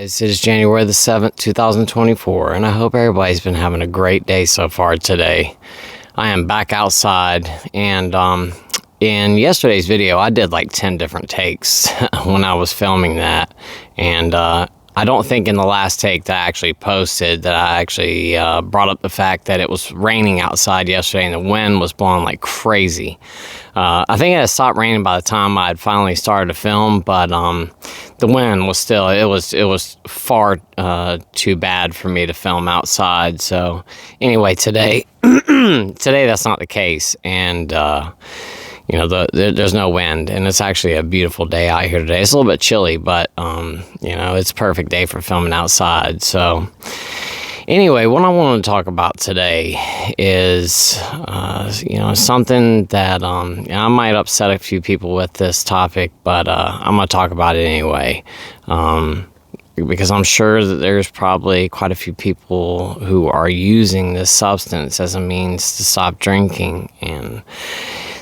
Guys, it is January the 7th, 2024, and I hope everybody's been having a great day so far today. I am back outside, and in yesterday's video, I did like 10 different takes when I was filming that, and I don't think in the last take that I actually posted that I actually brought up the fact that it was raining outside yesterday and the wind was blowing like crazy. I think it had stopped raining by the time I had finally started to film, but the wind was still, it was far too bad for me to film outside. So anyway, today that's not the case, and there's no wind, and it's actually a beautiful day out here today. It's a little bit chilly, but it's a perfect day for filming outside. So anyway, what I want to talk about today is something that I might upset a few people with this topic, but I'm going to talk about it anyway. Because I'm sure that there's probably quite a few people who are using this substance as a means to stop drinking. And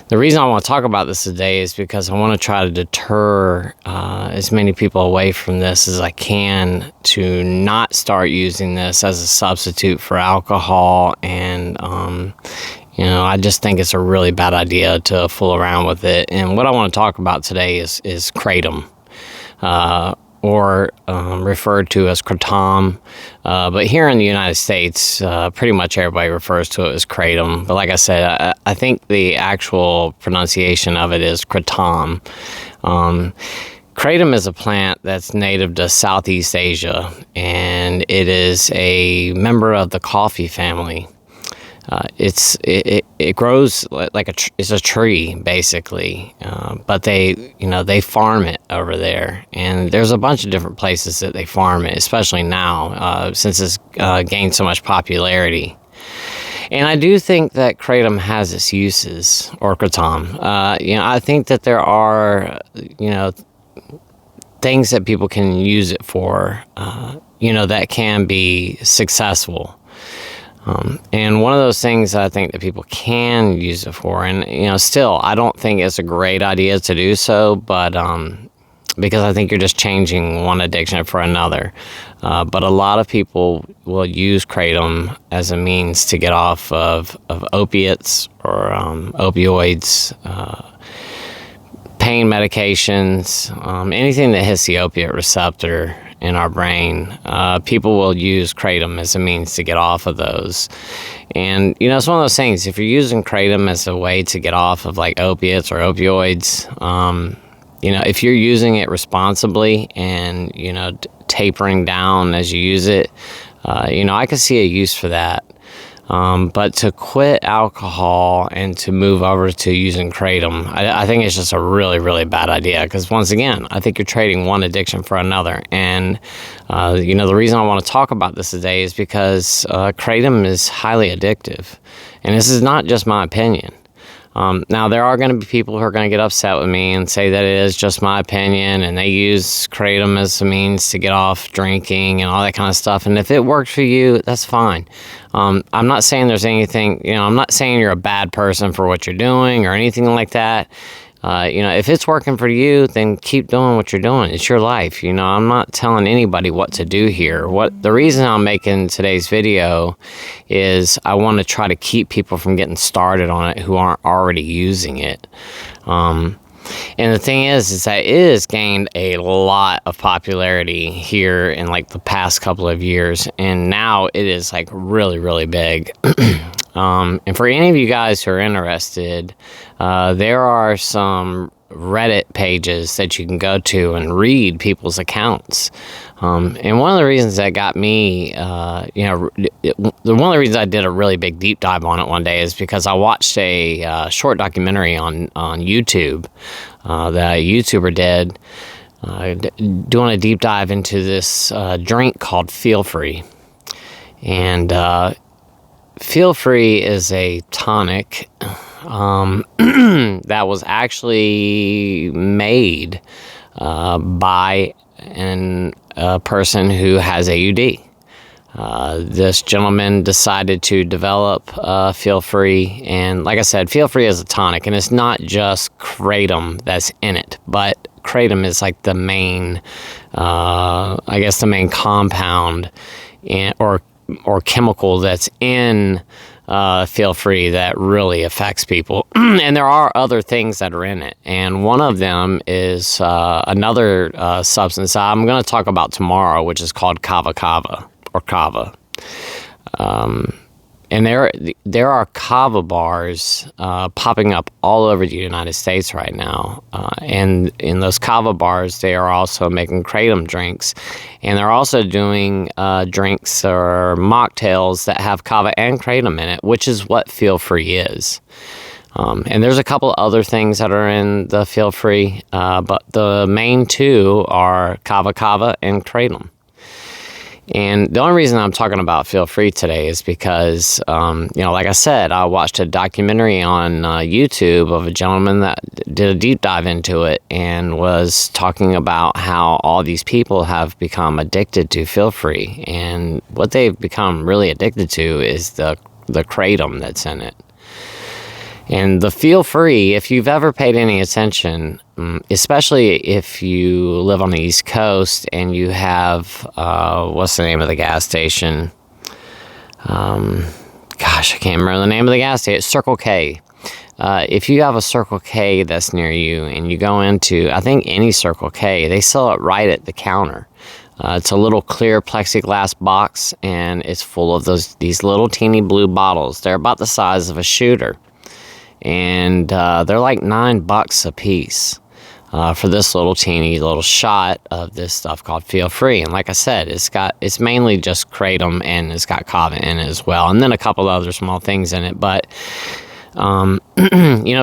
the reason I want to talk about this today is because I want to try to deter as many people away from this as I can to not start using this as a substitute for alcohol. And, I just think it's a really bad idea to fool around with it. And what I want to talk about today is Kratom. Or referred to as Kratom. But here in the United States, pretty much everybody refers to it as Kratom. But like I said, I think the actual pronunciation of it is Kratom. Kratom is a plant that's native to Southeast Asia, and it is a member of the coffee family. It grows like it's a tree basically, but they farm it over there, and there's a bunch of different places that they farm it, especially now since it's gained so much popularity. And I do think that Kratom has its uses, or Kratom. I think that there are things that people can use it for, that can be successful. And one of those things I think that people can use it for, and still I don't think it's a great idea to do so, but because I think you're just changing one addiction for another. But a lot of people will use Kratom as a means to get off of opiates or opioids, pain medications, anything that hits the opiate receptor in our brain. People will use Kratom as a means to get off of those. And, it's one of those things, if you're using Kratom as a way to get off of like opiates or opioids, if you're using it responsibly and, tapering down as you use it, I could see a use for that. But to quit alcohol and to move over to using Kratom, I think it's just a really, really bad idea. Because once again, I think you're trading one addiction for another. And, the reason I want to talk about this today is because Kratom is highly addictive. And this is not just my opinion. Now, there are going to be people who are going to get upset with me and say that it is just my opinion and they use Kratom as a means to get off drinking and all that kind of stuff. And if it works for you, that's fine. I'm not saying there's anything, I'm not saying you're a bad person for what you're doing or anything like that. If it's working for you, then keep doing what you're doing. It's your life. I'm not telling anybody what to do here. The reason I'm making today's video is I want to try to keep people from getting started on it who aren't already using it. And the thing is that it has gained a lot of popularity here in like the past couple of years. And now it is like really, really big. And for any of you guys who are interested, there are some Reddit pages that you can go to and read people's accounts. And one of the reasons that got me, one of the reasons I did a really big deep dive on it one day is because I watched a short documentary on YouTube that a YouTuber did doing a deep dive into this drink called Feel Free. And Feel Free is a tonic that was actually made by a person who has AUD. This gentleman decided to develop Feel Free, and like I said, Feel Free is a tonic, and it's not just kratom that's in it, but kratom is like the main, I guess the main compound or chemical that's in Feel Free that really affects people. And there are other things that are in it, and one of them is another substance I'm going to talk about tomorrow, which is called kava or kava. And there are kava bars popping up all over the United States right now. And in those kava bars, they are also making kratom drinks. And they're also doing drinks or mocktails that have kava and kratom in it, which is what Feel Free is. And there's a couple other things that are in the Feel Free, but the main two are kava and kratom. And the only reason I'm talking about Feel Free today is because, like I said, I watched a documentary on YouTube of a gentleman that did a deep dive into it and was talking about how all these people have become addicted to Feel Free. And what they've become really addicted to is the kratom that's in it. And the Feel Free, if you've ever paid any attention, especially if you live on the East Coast and you have, what's the name of the gas station? I can't remember the name of the gas station. Circle K. If you have a Circle K that's near you and you go into, I think any Circle K, they sell it right at the counter. It's a little clear plexiglass box, and it's full of these little teeny blue bottles. They're about the size of a shooter. And they're like $9 a piece for this little teeny little shot of this stuff called Feel Free. And like I said, it's mainly just kratom, and it's got kava in it as well, and then a couple other small things in it. But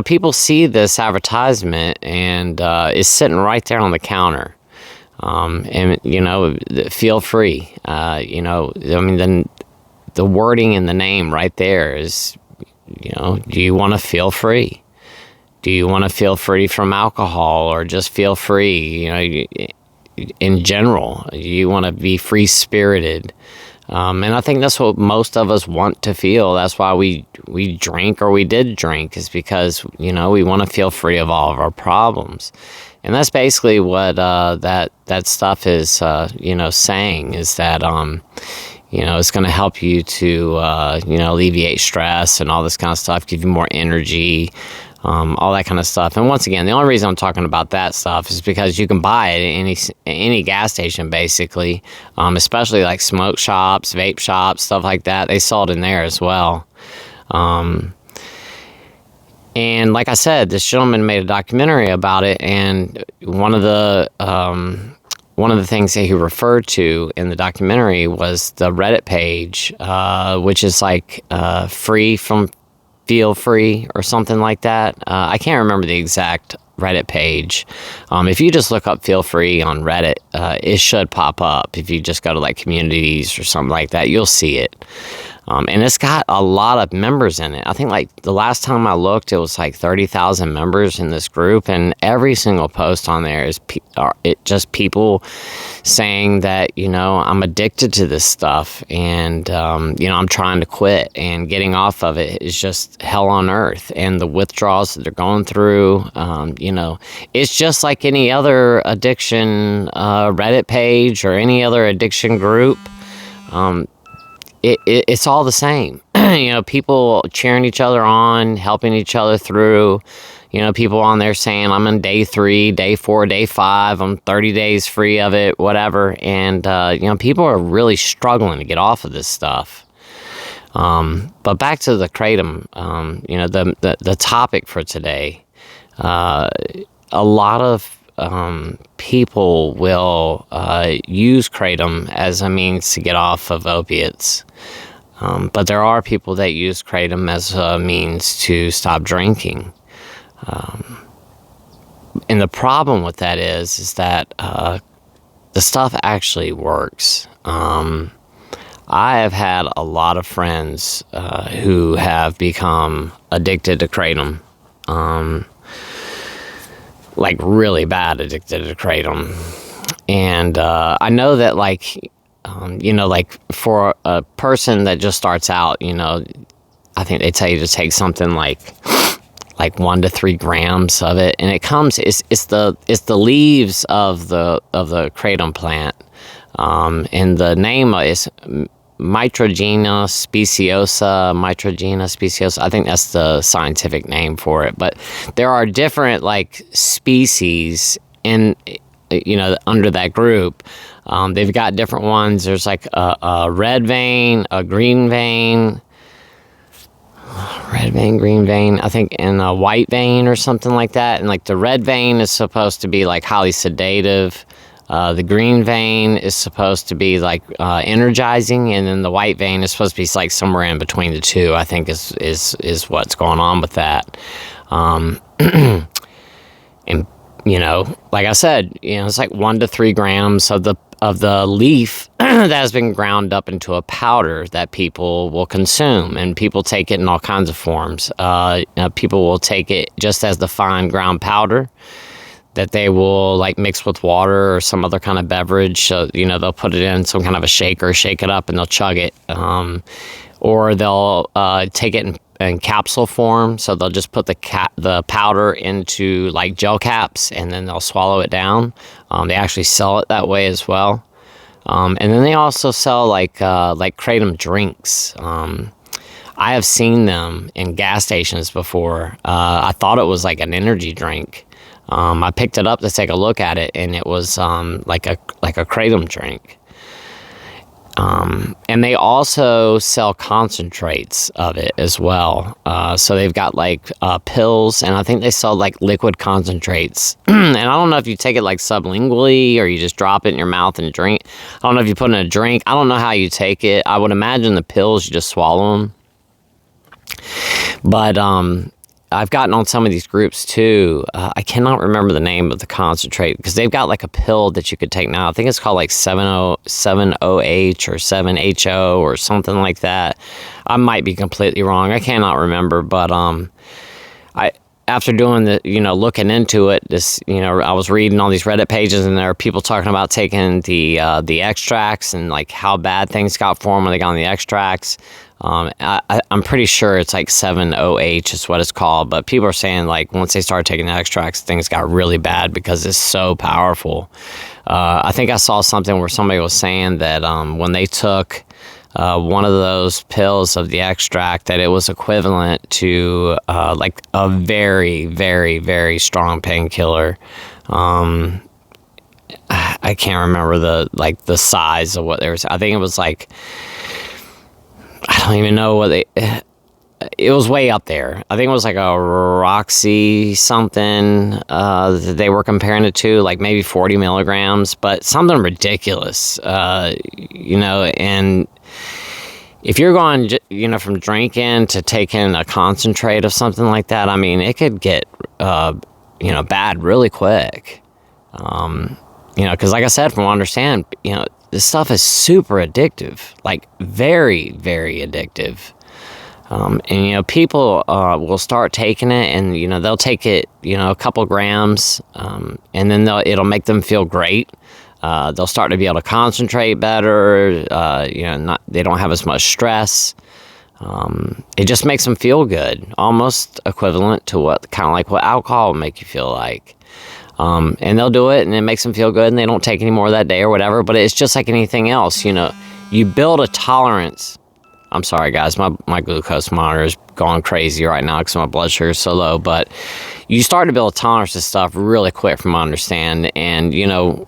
people see this advertisement, and it's sitting right there on the counter. Feel Free. Then the wording in the name right there is, do you want to feel free? Do you want to feel free from alcohol, or just feel free, in general? You want to be free-spirited. And I think that's what most of us want to feel. That's why we drink, or we did drink, is because, we want to feel free of all of our problems. And that's basically what that stuff is, saying, is that, it's going to help you to, alleviate stress and all this kind of stuff, give you more energy, all that kind of stuff. And once again, the only reason I'm talking about that stuff is because you can buy it at any gas station, basically, especially like smoke shops, vape shops, stuff like that. They sell it in there as well. And like I said, this gentleman made a documentary about it, and one of the things that he referred to in the documentary was the Reddit page, which is like free from Feel Free or something like that. I can't remember the exact Reddit page. If you just look up Feel Free on Reddit, it should pop up. If you just go to like communities or something like that, you'll see it. And it's got a lot of members in it. I think like the last time I looked, it was like 30,000 members in this group, and every single post on there is just people saying that, I'm addicted to this stuff, and, I'm trying to quit, and getting off of it is just hell on earth. And the withdrawals that they're going through, it's just like any other addiction Reddit page or any other addiction group. It's all the same. People cheering each other on, helping each other through. People on there saying, I'm on day 3, day 4, day 5, I'm 30 days free of it, whatever. And, people are really struggling to get off of this stuff. But back to the kratom, the topic for today. A lot of people will use kratom as a means to get off of opiates. But there are people that use kratom as a means to stop drinking. And the problem with that is that the stuff actually works. I have had a lot of friends who have become addicted to kratom. Like really bad addicted to kratom. And I know that like like for a person that just starts out, I think they tell you to take something like 1 to 3 grams of it, and it comes. It's the leaves of the kratom plant, and the name is Mitragina speciosa. I think that's the scientific name for it. But there are different like species in under that group. They've got different ones. There's like a red vein, a green vein. Red vein, green vein, I think, and a white vein or something like that. And like the red vein is supposed to be like highly sedative. The green vein is supposed to be like energizing, and then the white vein is supposed to be like somewhere in between the two. I think is what's going on with that. And like I said, it's like 1 to 3 grams of the leaf that has been ground up into a powder that people will consume, and people take it in all kinds of forms. People will take it just as the fine ground powder that they will like mix with water or some other kind of beverage. So, they'll put it in some kind of a shaker, shake it up, and they'll chug it. Or they'll take it in capsule form. So they'll just put the powder into like gel caps, and then they'll swallow it down. They actually sell it that way as well. And then they also sell like kratom drinks. I have seen them in gas stations before. I thought it was like an energy drink. I picked it up to take a look at it, and it was like a kratom drink. And they also sell concentrates of it as well. So they've got like pills, and I think they sell like liquid concentrates. And I don't know if you take it like sublingually or you just drop it in your mouth and drink. I don't know if you put it in a drink. I don't know how you take it. I would imagine the pills, you just swallow them. But I've gotten on some of these groups too. I cannot remember the name of the concentrate because they've got like a pill that you could take now. I think it's called like 7-OH or 7-HO or something like that. I might be completely wrong. I cannot remember, but after doing the, looking into it, I was reading all these Reddit pages, and there are people talking about taking the extracts and like how bad things got for them when they got on the extracts. I'm pretty sure it's like 7-OH is what it's called, but people are saying like once they started taking the extracts, things got really bad because it's so powerful. I think I saw something where somebody was saying that when they took one of those pills of the extract, that it was equivalent to like a very, very, very strong painkiller. I can't remember the size of what they were. I think it was like, I don't even know what it was way up there. I think it was like a Roxy something that they were comparing it to, like maybe 40 milligrams, but something ridiculous, and if you're going, from drinking to taking a concentrate of something like that, I mean, it could get, bad really quick. Because like I said, from what I understand, this stuff is super addictive, like very, very addictive. And people will start taking it, and they'll take it, a couple grams, and then it'll make them feel great. They'll start to be able to concentrate better. They don't have as much stress. It just makes them feel good, almost equivalent to what alcohol will make you feel like. And they'll do it, and it makes them feel good, and they don't take any more that day or whatever. But it's just like anything else, you build a tolerance. I'm sorry, guys, my glucose monitor is going crazy right now because my blood sugar is so low. But you start to build a tolerance to stuff really quick, from what I understand. And,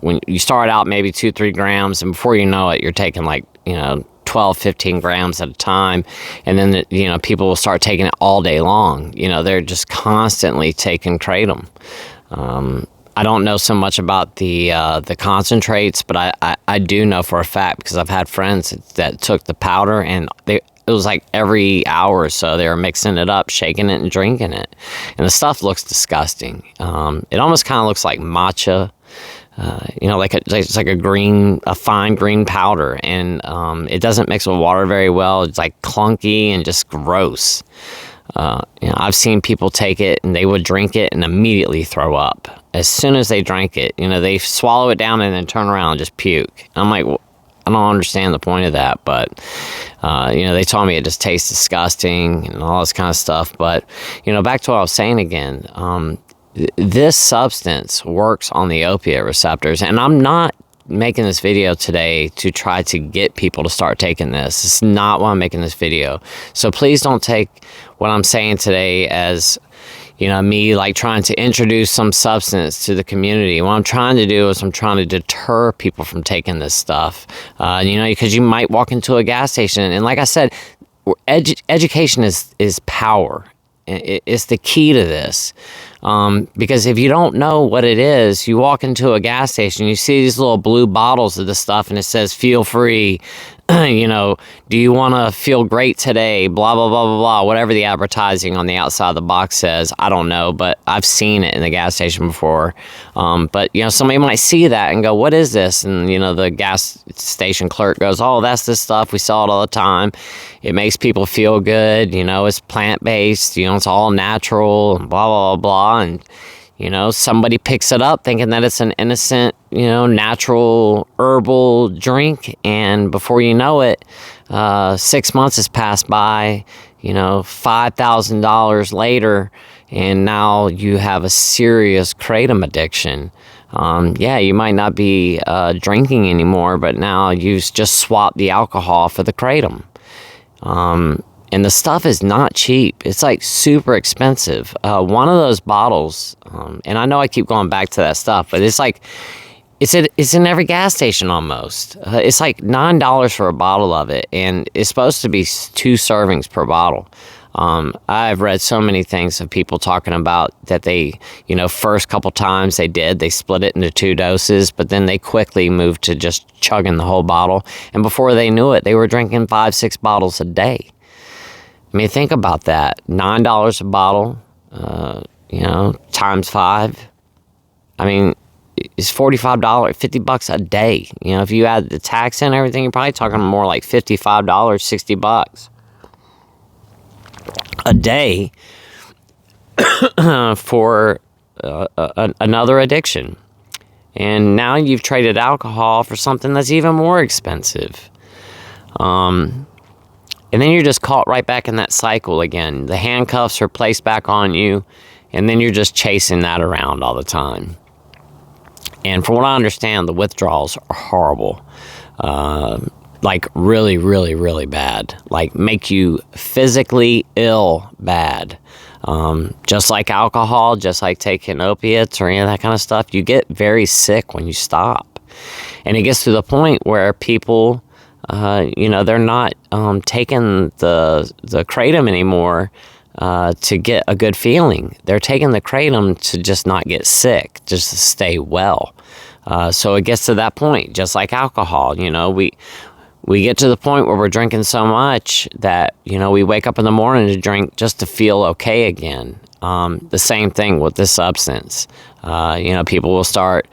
when you start out maybe 2-3 grams, and before you know it, you're taking like, 12, 15 grams at a time. And then, people will start taking it all day long. They're just constantly taking kratom. I don't know so much about the concentrates, but I do know for a fact, because I've had friends that took the powder, and it was like every hour or so they were mixing it up, shaking it, and drinking it. And the stuff looks disgusting. It almost kind of looks like matcha, it's like a fine green powder, and it doesn't mix with water very well. It's like clunky and just gross. I've seen people take it and they would drink it and immediately throw up. As soon as they drank it, they swallow it down and then turn around and just puke. I'm like, I don't understand the point of that, but, they told me it just tastes disgusting and all this kind of stuff. But, back to what I was saying again, this substance works on the opiate receptors, and I'm not making this video today to try to get people to start taking this. It's not why I'm making this video. So please don't take what I'm saying today as, me like trying to introduce some substance to the community. What I'm trying to do is I'm trying to deter people from taking this stuff. Because you might walk into a gas station, and like I said, education is power. It's the key to this. Because if you don't know what it is, you walk into a gas station, you see these little blue bottles of this stuff, and it says, feel free, do you want to feel great today, blah, blah, blah, blah, blah, whatever the advertising on the outside of the box says. I don't know, but I've seen it in the gas station before. But somebody might see that and go, what is this? And, the gas station clerk goes, oh, that's this stuff. We sell it all the time. It makes people feel good. It's plant-based. It's all natural, and blah, blah, blah, blah. And, somebody picks it up thinking that it's an innocent, natural herbal drink. And before you know it, 6 months has passed by, $5,000 later, and now you have a serious kratom addiction. You might not be drinking anymore, but now you've just swapped the alcohol for the kratom. And the stuff is not cheap. It's like super expensive. One of those bottles, and I know I keep going back to that stuff, but it's like, it's in every gas station almost. It's like $9 for a bottle of it, and it's supposed to be 2 servings per bottle. I've read so many things of people talking about that they, first couple times they split it into 2 doses, but then they quickly moved to just chugging the whole bottle. And before they knew it, they were drinking 5-6 bottles a day. I mean, think about that. $9 a bottle, times 5. I mean, it's $45, $50 a day. If you add the tax and everything, you're probably talking more like $55, $60 a day for another addiction. And now you've traded alcohol for something that's even more expensive. And then you're just caught right back in that cycle again. The handcuffs are placed back on you, and then you're just chasing that around all the time. And from what I understand, the withdrawals are horrible. Like really, really, really bad. Like make you physically ill bad. Just like alcohol, just like taking opiates or any of that kind of stuff, you get very sick when you stop. And it gets to the point where people... they're not taking the kratom anymore to get a good feeling. They're taking the kratom to just not get sick, just to stay well. So it gets to that point, just like alcohol. We get to the point where we're drinking so much that, we wake up in the morning to drink just to feel okay again. The same thing with this substance. People will start...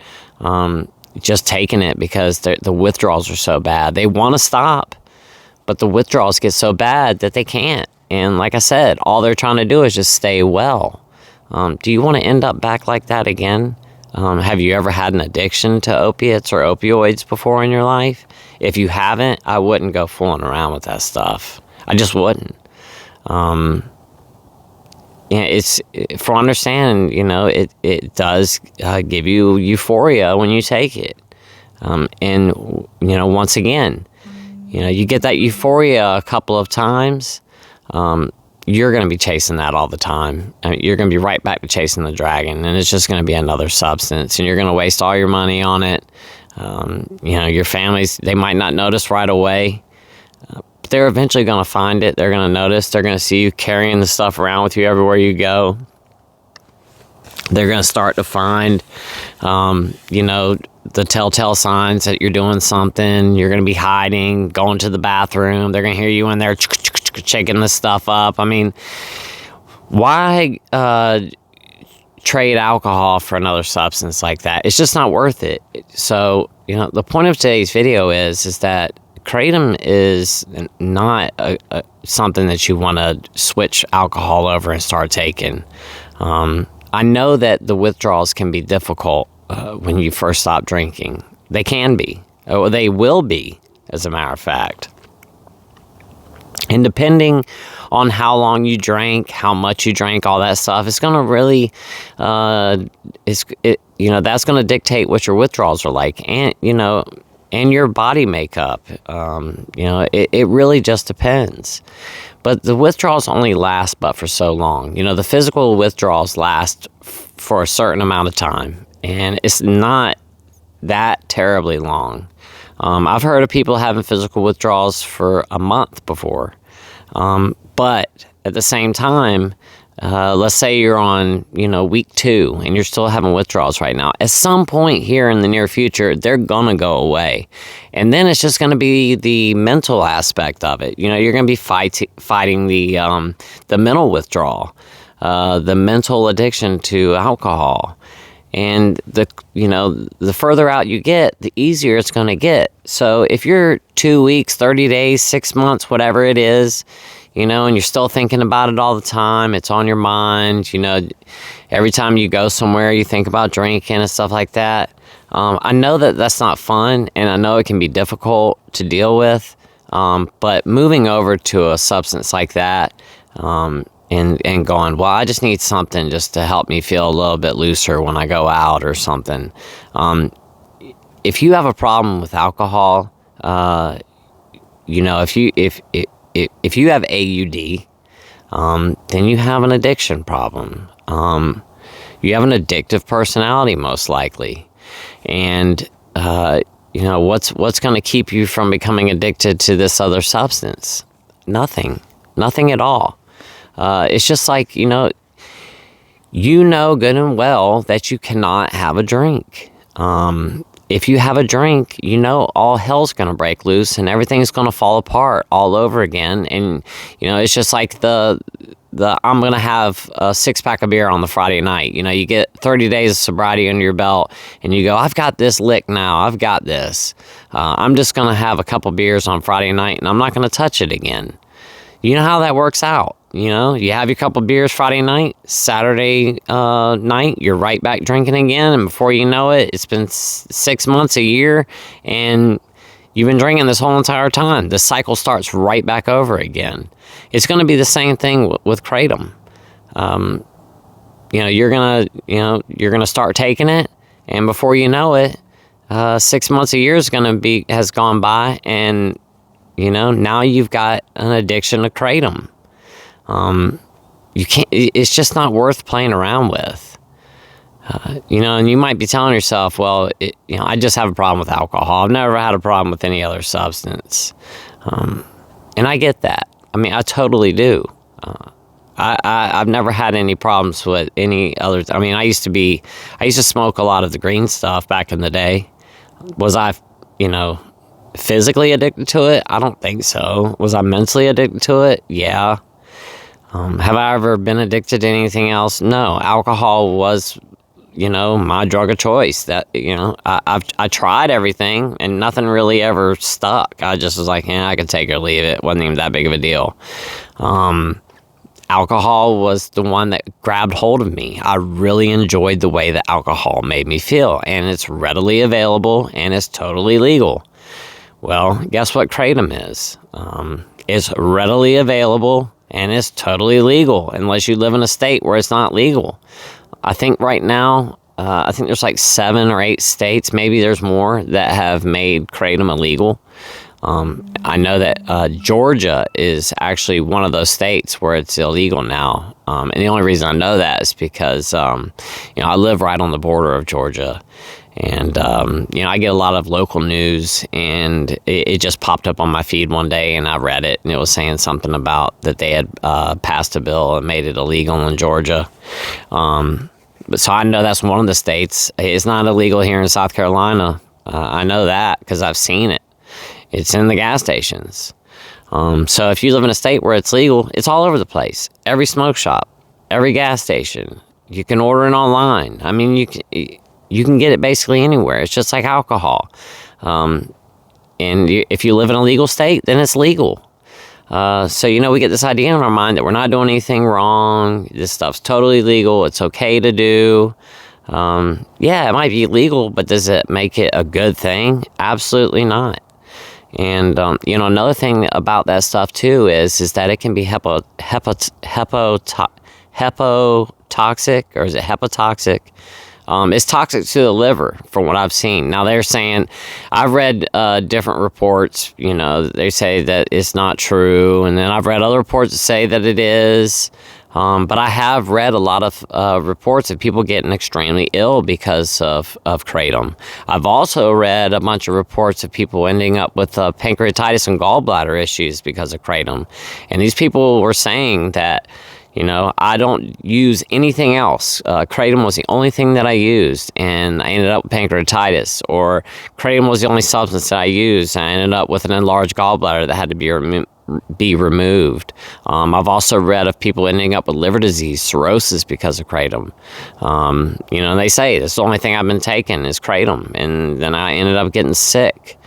just taking it because the withdrawals are so bad. They want to stop, but the withdrawals get so bad that they can't. And like I said, all they're trying to do is just stay well. Do you want to end up back like that again? Have you ever had an addiction to opiates or opioids before in your life? If you haven't, I wouldn't go fooling around with that stuff. I just wouldn't. It's for understanding, it does give you euphoria when you take it. And, once again, you get that euphoria a couple of times, you're going to be chasing that all the time. I mean, you're going to be right back to chasing the dragon, and it's just going to be another substance, and you're going to waste all your money on it. Your families, they might not notice right away. They're eventually going to find it. They're going to notice. They're going to see you carrying the stuff around with you everywhere you go. They're going to start to find, the telltale signs that you're doing something. You're going to be hiding, going to the bathroom. They're going to hear you in there shaking this stuff up. I mean, why trade alcohol for another substance like that? It's just not worth it. So, the point of today's video is that kratom is not something that you want to switch alcohol over and start taking. I know that the withdrawals can be difficult when you first stop drinking. They can be, or they will be. as a matter of fact. And depending on how long you drank, how much you drank, all that stuff, it's going to really, that's going to dictate what your withdrawals are like, and and your body makeup. It really just depends. But the withdrawals only last but for so long. The physical withdrawals last for a certain amount of time, and it's not that terribly long. I've heard of people having physical withdrawals for a month before. But at the same time, let's say you're on, week 2 and you're still having withdrawals right now. At some point here in the near future, they're going to go away. And then it's just going to be the mental aspect of it. You're going to be fighting the mental withdrawal, the mental addiction to alcohol. And the further out you get, the easier it's going to get. So if you're 2 weeks, 30 days, 6 months, whatever it is, and you're still thinking about it all the time, it's on your mind, every time you go somewhere, you think about drinking and stuff like that. I know that that's not fun, and I know it can be difficult to deal with, but moving over to a substance like that, and going, well, I just need something just to help me feel a little bit looser when I go out or something. If you have a problem with alcohol, if you have AUD, then you have an addiction problem. You have an addictive personality, most likely. And, what's going to keep you from becoming addicted to this other substance? Nothing at all. It's just like, good and well that you cannot have a drink. If you have a drink, all hell's going to break loose and everything's going to fall apart all over again. And, it's just like the I'm going to have a 6-pack of beer on the Friday night. You get 30 days of sobriety under your belt and you go, I've got this lick now. I've got this. I'm just going to have a couple beers on Friday night and I'm not going to touch it again. You know how that works out. You have your couple beers Friday night, Saturday night, you're right back drinking again. And before you know it, it's been 6 months, a year, and you've been drinking this whole entire time. The cycle starts right back over again. It's going to be the same thing with Kratom. You're gonna start taking it, and before you know it, 6 months, a year has gone by, and now you've got an addiction to Kratom. It's just not worth playing around with. And you might be telling yourself, well, I just have a problem with alcohol. I've never had a problem with any other substance. And I get that. I totally do. I've never had any problems with any other. I used to smoke a lot of the green stuff back in the day. Was I, physically addicted to it? I don't think so. Was I mentally addicted to it? Yeah. Have I ever been addicted to anything else? No. Alcohol was, my drug of choice. That, I tried everything and nothing really ever stuck. I just was like, I could take it or leave it. It wasn't even that big of a deal. Alcohol was the one that grabbed hold of me. I really enjoyed the way that alcohol made me feel, and it's readily available and it's totally legal. Well, guess what Kratom is? It's readily available and it's totally legal unless you live in a state where it's not legal. I think right now, there's like 7 or 8 states, maybe there's more, that have made Kratom illegal. I know that Georgia is actually one of those states where it's illegal now. And the only reason I know that is because, I live right on the border of Georgia. And, I get a lot of local news, and it just popped up on my feed one day, and I read it, and it was saying something about that they had passed a bill and made it illegal in Georgia. So I know that's one of the states. It's not illegal here in South Carolina. I know that because I've seen it. It's in the gas stations. So if you live in a state where it's legal, it's all over the place. Every smoke shop, every gas station. You can order it online. You can get it basically anywhere. It's just like alcohol. If you live in a legal state, then it's legal. So, we get this idea in our mind that we're not doing anything wrong. This stuff's totally legal. It's okay to do. It might be legal, but does it make it a good thing? Absolutely not. And another thing about that stuff too is that it can be hepotoxic, or is it hepatoxic? It's toxic to the liver, from what I've seen. Now, they're saying, I've read different reports, they say that it's not true, and then I've read other reports that say that it is. But I have read a lot of reports of people getting extremely ill because of Kratom. I've also read a bunch of reports of people ending up with pancreatitis and gallbladder issues because of Kratom. And these people were saying that, I don't use anything else. Kratom was the only thing that I used, and I ended up with pancreatitis. Or Kratom was the only substance that I used, and I ended up with an enlarged gallbladder that had to be removed. I've also read of people ending up with liver disease, cirrhosis, because of Kratom. And they say this is the only thing I've been taking is Kratom, and then I ended up getting sick.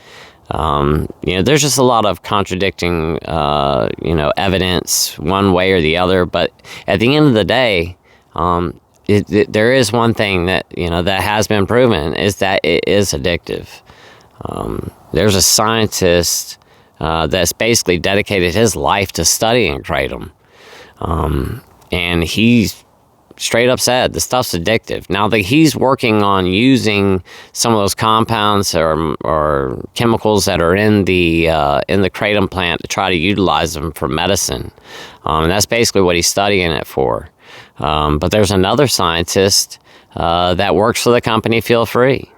There's just a lot of contradicting, evidence one way or the other. But at the end of the day, there is one thing that, that has been proven, is that it is addictive. There's a scientist that's basically dedicated his life to studying Kratom. And he's straight up said the stuff's addictive. Now that he's working on using some of those compounds or chemicals that are in the Kratom plant to try to utilize them for medicine. And that's basically what he's studying it for. But there's another scientist that works for the company Feel Free.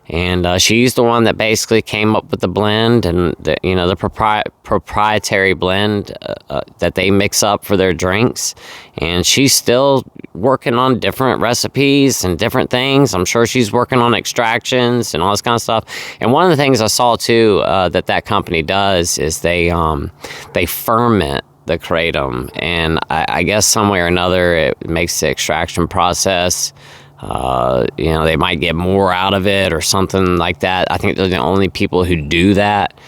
And she's the one that basically came up with the blend and the proprietary blend that they mix up for their drinks. And she's still working on different recipes and different things. I'm sure she's working on extractions and all this kind of stuff. And one of the things I saw too that company does is they ferment the Kratom, and I guess some way or another it makes the extraction process. They might get more out of it or something like that. I think they're the only people who do that.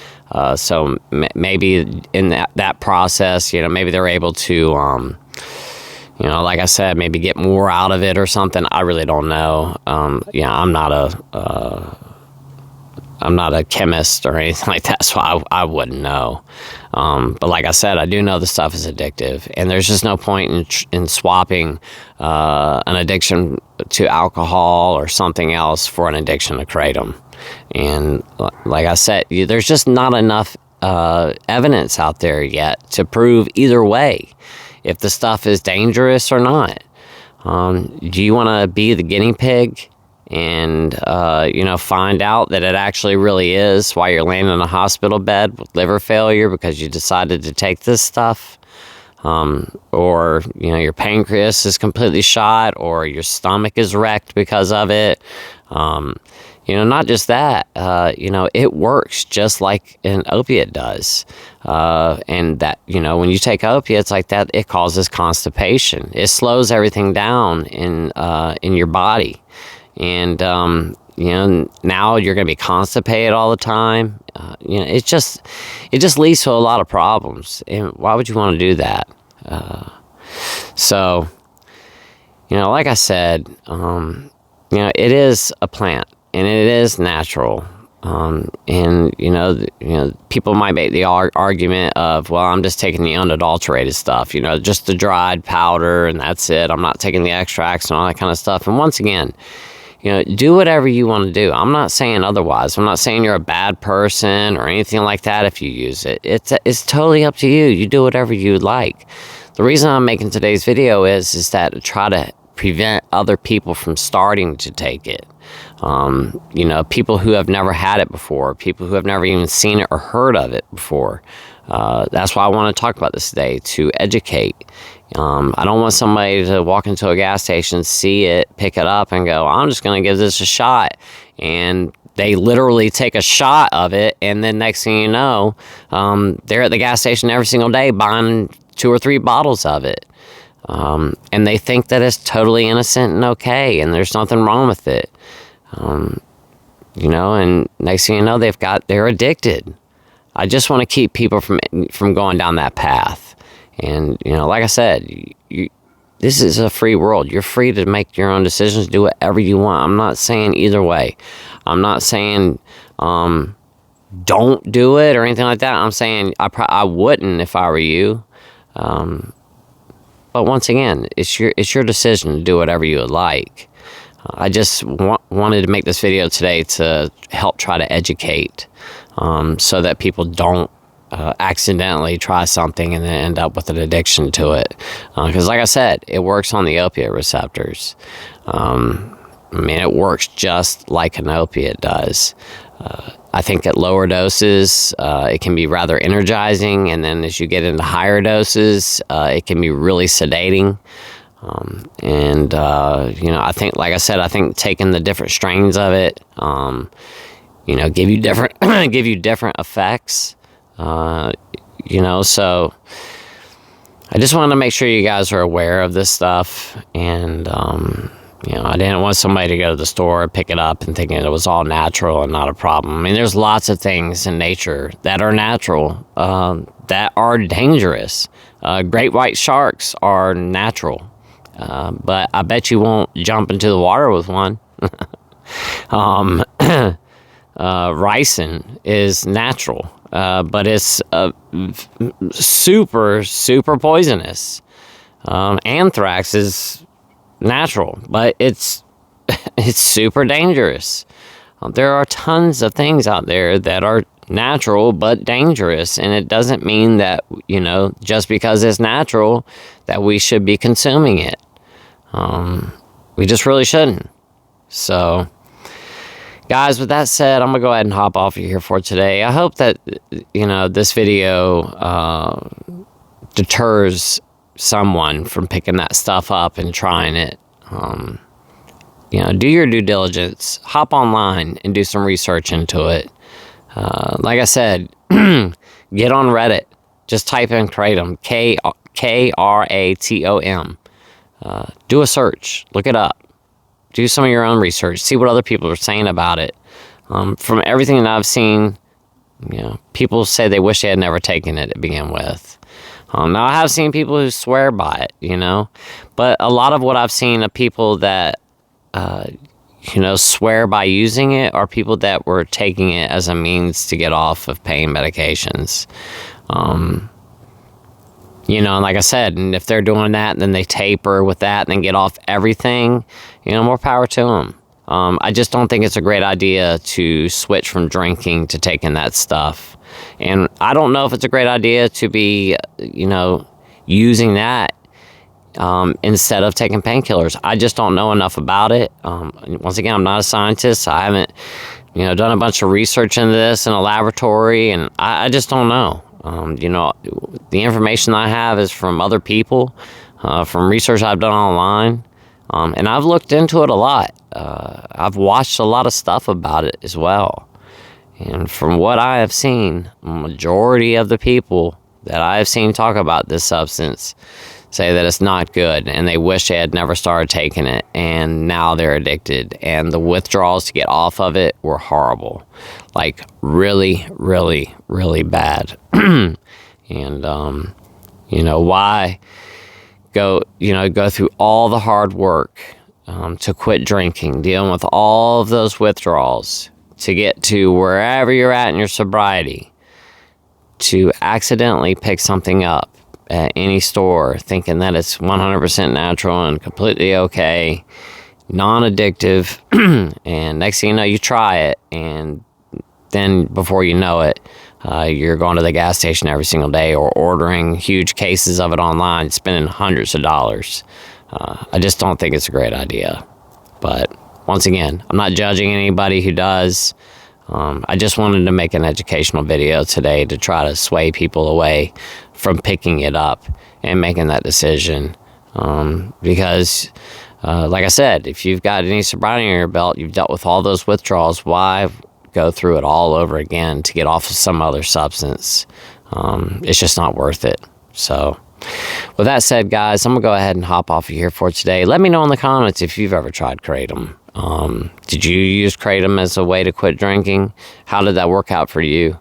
So maybe in that process, maybe they're able to, like I said, maybe get more out of it or something. I really don't know. I'm not a chemist or anything like that, so I wouldn't know. But like I said, I do know the stuff is addictive, and there's just no point in swapping an addiction to alcohol or something else for an addiction to Kratom. And like I said, there's just not enough evidence out there yet to prove either way if the stuff is dangerous or not. Do you want to be the guinea pig and find out that it actually really is while you're laying in a hospital bed with liver failure because you decided to take this stuff? Or your pancreas is completely shot, or your stomach is wrecked because of it. Not just that, it works just like an opiate does. And that, when you take opiates like that, it causes constipation. It slows everything down in your body. And, now you're going to be constipated all the time. It just leads to a lot of problems. And why would you want to do that? So, like I said, it is a plant and it is natural. And people might make the argument of, well, I'm just taking the unadulterated stuff, just the dried powder and that's it. I'm not taking the extracts and all that kind of stuff. And once again, do whatever you want to do. I'm not saying otherwise. I'm not saying you're a bad person or anything like that if you use it. It's totally up to you. You do whatever you like. The reason I'm making today's video is that to try to prevent other people from starting to take it. People who have never had it before, people who have never even seen it or heard of it before. That's why I want to talk about this today, to educate. I don't want somebody to walk into a gas station, see it, pick it up, and go, I'm just going to give this a shot. And they literally take a shot of it, and then next thing you know, they're at the gas station every single day buying 2 or 3 bottles of it. And they think that it's totally innocent and okay, and there's nothing wrong with it. And next thing you know, they're addicted. I just want to keep people from going down that path. And, like I said, this is a free world. You're free to make your own decisions, do whatever you want. I'm not saying either way. I'm not saying don't do it or anything like that. I'm saying I wouldn't if I were you. But once again, it's your decision to do whatever you would like. I just wanted to make this video today to help try to educate, so that people don't accidentally try something and then end up with an addiction to it. Because like I said, it works on the opiate receptors. It works just like an opiate does. I think at lower doses, it can be rather energizing, and then as you get into higher doses, it can be really sedating. I think, like I said, I think taking the different strains of it, give you different effects. So I just wanted to make sure you guys are aware of this stuff, and I didn't want somebody to go to the store, pick it up, and thinking it was all natural and not a problem. There's lots of things in nature that are natural, that are dangerous. Great white sharks are natural, but I bet you won't jump into the water with one. Ricin is natural, but it's super, super poisonous. Anthrax is natural, but it's super dangerous. There are tons of things out there that are natural but dangerous, and it doesn't mean that, just because it's natural that we should be consuming it. We just really shouldn't. So guys, with that said, I'm gonna go ahead and hop off of here for today. I hope that this video deters someone from picking that stuff up and trying it. Do your due diligence. Hop online and do some research into it. Like I said, get on Reddit. Just type in Kratom, Kratom. Do a search. Look it up. Do some of your own research. See what other people are saying about it. From everything that I've seen, people say they wish they had never taken it to begin with. Now, I have seen people who swear by it, but a lot of what I've seen of people that, swear by using it are people that were taking it as a means to get off of pain medications. And like I said, and if they're doing that, then they taper with that and then get off everything, more power to them. I just don't think it's a great idea to switch from drinking to taking that stuff. And I don't know if it's a great idea to be, using that instead of taking painkillers. I just don't know enough about it. Once again, I'm not a scientist. I haven't, done a bunch of research into this in a laboratory, and I just don't know. The information I have is from other people, from research I've done online, and I've looked into it a lot. I've watched a lot of stuff about it as well. And from what I have seen, a majority of the people that I have seen talk about this substance say that it's not good, and they wish they had never started taking it, and now they're addicted, and the withdrawals to get off of it were horrible. Like, really, really, really bad. And, why go through all the hard work to quit drinking, dealing with all of those withdrawals, to get to wherever you're at in your sobriety, to accidentally pick something up at any store thinking that it's 100% natural and completely okay, non-addictive, and next thing you know, you try it, and then before you know it, you're going to the gas station every single day or ordering huge cases of it online, spending hundreds of dollars. I just don't think it's a great idea. But once again, I'm not judging anybody who does. I just wanted to make an educational video today to try to sway people away from picking it up and making that decision. Because, like I said, if you've got any sobriety on your belt, you've dealt with all those withdrawals, why go through it all over again to get off of some other substance? It's just not worth it. So, with that said, guys, I'm going to go ahead and hop off of here for today. Let me know in the comments if you've ever tried Kratom. Did you use Kratom as a way to quit drinking? How did that work out for you?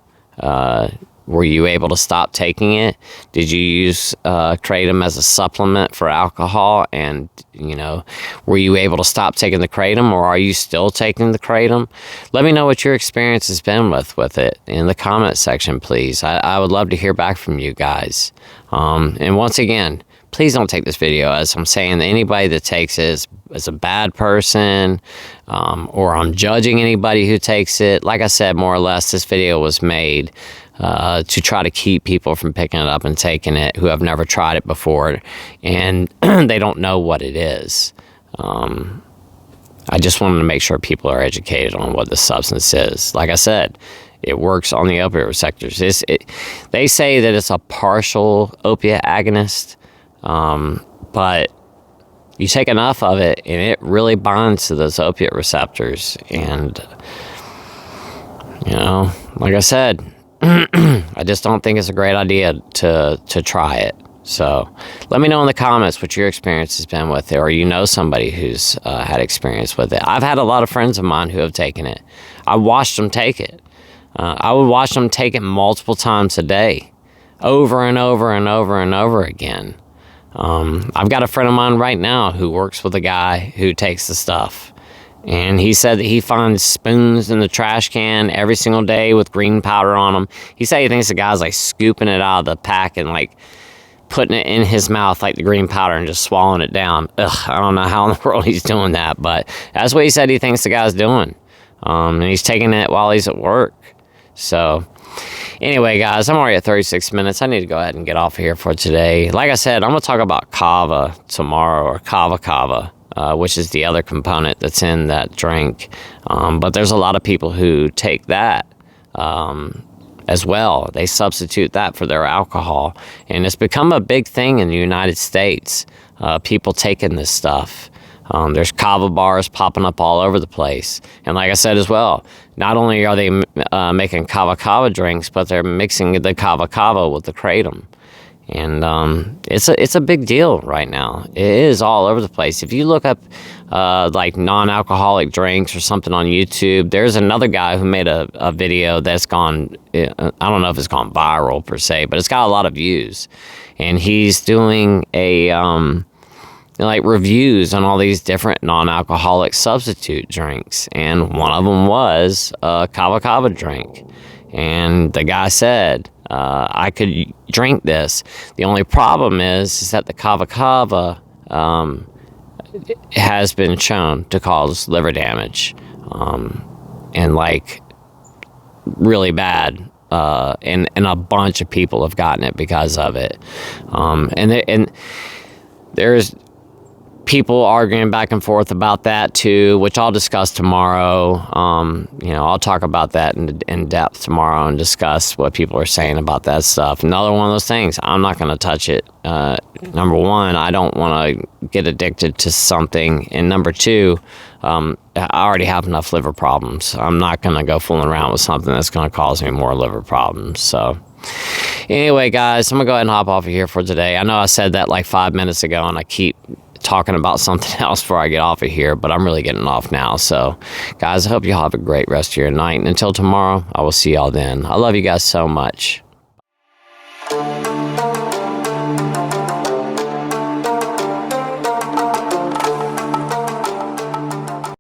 Were you able to stop taking it? Did you use Kratom as a supplement for alcohol? And, you know, were you able to stop taking the Kratom, or are you still taking the Kratom? Let me know what your experience has been with it in the comment section, please. I would love to hear back from you guys. And once again, please don't take this video as I'm saying that anybody that takes it is a bad person, or I'm judging anybody who takes it. Like I said, more or less, this video was made to try to keep people from picking it up and taking it who have never tried it before, and they don't know what it is. I just wanted to make sure people are educated on what the substance is. Like I said, it works on the opiate receptors. They say that it's a partial opiate agonist, but you take enough of it and it really bonds to those opiate receptors. And, you know, like I said, I just don't think it's a great idea to try it. So let me know in the comments what your experience has been with it, or you know somebody who's had experience with it. I've had a lot of friends of mine who have taken it. I watched them take it. I would watch them take it multiple times a day, over and over and over and over again. I've got a friend of mine right now who works with a guy who takes the stuff. And he said that he finds spoons in the trash can every single day with green powder on them. He said he thinks the guy's like scooping it out of the pack and like putting it in his mouth like the green powder and just swallowing it down. Ugh, I don't know how in the world he's doing that, but that's what he said he thinks the guy's doing. And he's taking it while he's at work. So anyway, guys, I'm already at 36 minutes. I need to go ahead and get off of here for today. Like I said, I'm going to talk about kava tomorrow, or kava, which is the other component that's in that drink. But there's a lot of people who take that as well. They substitute that for their alcohol. And it's become a big thing in the United States, people taking this stuff. There's kava bars popping up all over the place. And like I said as well, not only are they making kava drinks, but they're mixing the kava with the Kratom. And it's a big deal right now. It is all over the place. If you look up like non-alcoholic drinks or something on YouTube, there's another guy who made a video that's gone, I don't know if it's gone viral per se, but it's got a lot of views. And he's doing like reviews on all these different non-alcoholic substitute drinks, and one of them was a kava drink. And the guy said, I could drink this. The only problem is that the kava has been shown to cause liver damage, and like really bad. And a bunch of people have gotten it because of it. And there's people arguing back and forth about that too, which I'll discuss tomorrow. You know, I'll talk about that in depth tomorrow and discuss what people are saying about that stuff. Another one of those things, I'm not going to touch it. Number one, I don't want to get addicted to something. And number two, I already have enough liver problems. I'm not going to go fooling around with something that's going to cause me more liver problems. So anyway, guys, I'm going to go ahead and hop off of here for today. I know I said that like 5 minutes ago, and I keep talking about something else before I get off of here, but I'm really getting off now. So guys, I hope you have a great rest of your night, and until tomorrow, I will see y'all then. I love you guys so much.